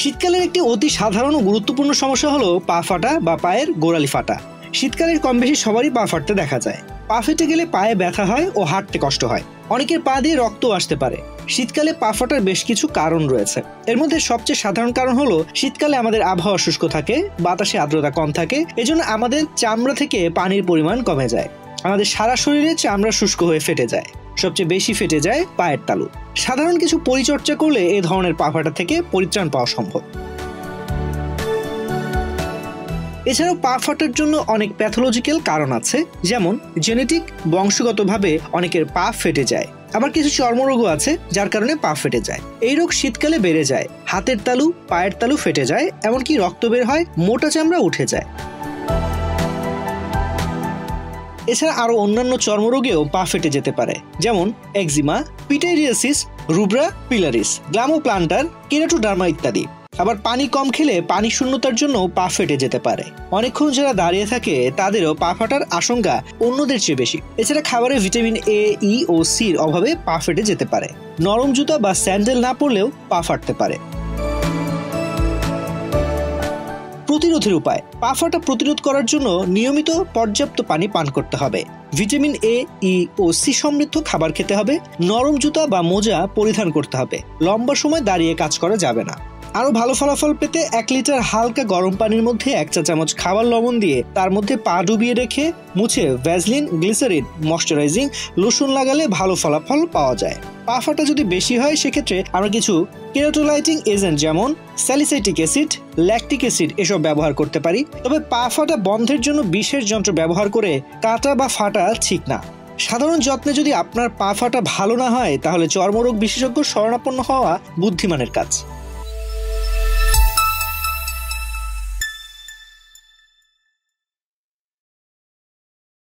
শীতকালের একটি অতি সাধারণ ও গুরুত্বপূর্ণ সমস্যা হলো পা ফাটা বা পায়ের গোড়ালি ফাটা। শীতকালের কম বেশি সবারই পা ফাটতে দেখা যায়। পা ফেটে গেলে পায়ে ব্যথা হয় ও হাঁটতে কষ্ট হয়। অনেকের পা দিয়ে রক্ত আসতে পারে। শীতকালে পা ফাটার বেশ কিছু কারণ রয়েছে। এর মধ্যে সবচেয়ে সাধারণ কারণ হলো শীতকালে আমাদের আবহাওয়া শুষ্ক থাকে, বাতাসে আর্দ্রতা কম থাকে, এজন্য আমাদের চামড়া থেকে পানির পরিমাণ কমে যায়। আমাদের সারা শরীরে চামড়া শুষ্ক হয়ে ফেটে যায়। সবচেয়ে বেশি ফেটে যায় পায়ের তালু। সাধারণ কিছু পরিচর্যা করলে এই ধরনের পা ফাটা থেকে পরিত্রাণ পাওয়া সম্ভব। এছাড়াও পা ফাটার জন্য অনেক প্যাথোলজিক্যাল কারণ আছে, যেমন জেনেটিক, বংশগতভাবে অনেকের পা ফেটে যায়। আবার কিছু চর্মরোগও আছে যার কারণে পা ফেটে যায়। এই রোগ শীতকালে বেড়ে যায়। হাতের তালু, পায়ের তালু ফেটে যায়, এমনকি রক্ত বের হয়, মোটা চামড়া উঠে যায়। এছাড়া আরো অন্যান্য চর্মরোগেও পা ফেটে যেতে পারে, যেমন একজিমা, পিটাইরিয়াসিস, রুব্রা পিলারিস, গ্লামোপ্লান্টার, কেরাটোডার্মা ইত্যাদি। আবার পানি কম খেলে পানি শূন্যতার জন্য পা ফেটে যেতে পারে। অনেকক্ষণ যারা দাঁড়িয়ে থাকে তাদেরও পা ফাটার আশঙ্কা অন্যদের চেয়ে বেশি। এছাড়া খাবারে ভিটামিন এ, ই ও সির অভাবে পা ফেটে যেতে পারে। নরম জুতা বা স্যান্ডেল না পরলেও পা ফাটতে পারে। প্রতিরোধের উপায়: পা ফাটা প্রতিরোধ করার জন্য নিয়মিত পর্যাপ্ত পানি পান করতে হবে। Vitamin A, E O C সমৃদ্ধ খাবার খেতে হবে। নরম জুতা বা মোজা পরিধান করতে হবে। লম্বা সময় দাঁড়িয়ে কাজ করা যাবে না। আরো ভালো ফলাফল পেতে 1 লিটার হালকা গরম পানির মধ্যে 1 চা চামচ খাবার লবণ দিয়ে তার মধ্যে পা ডুবিয়ে রেখে মুছে ভ্যাসলিন, গ্লিসারিন, ময়শ্চারাইজিং লোশন লাগালে ভালো ফলাফল পাওয়া যায়। পা ফাটা যদি বেশি হয় সেক্ষেত্রে আমরা কিছু কেরাটোলাইটিং এজেন্ট যেমন স্যালিসাইটিক অ্যাসিড, ল্যাকটিক অ্যাসিড এসব ব্যবহার করতে পারি। তবে পা ফাটা বন্ধের জন্য বিশেষ যন্ত্র ব্যবহার করে কাটা বা ফাটা ঠিক না। সাধারণ যত্নে যদি আপনার পা ফাটা ভালো না হয় তাহলে চর্মরোগ বিশেষজ্ঞ শরণাপন্ন হওয়া বুদ্ধিমানের কাজ।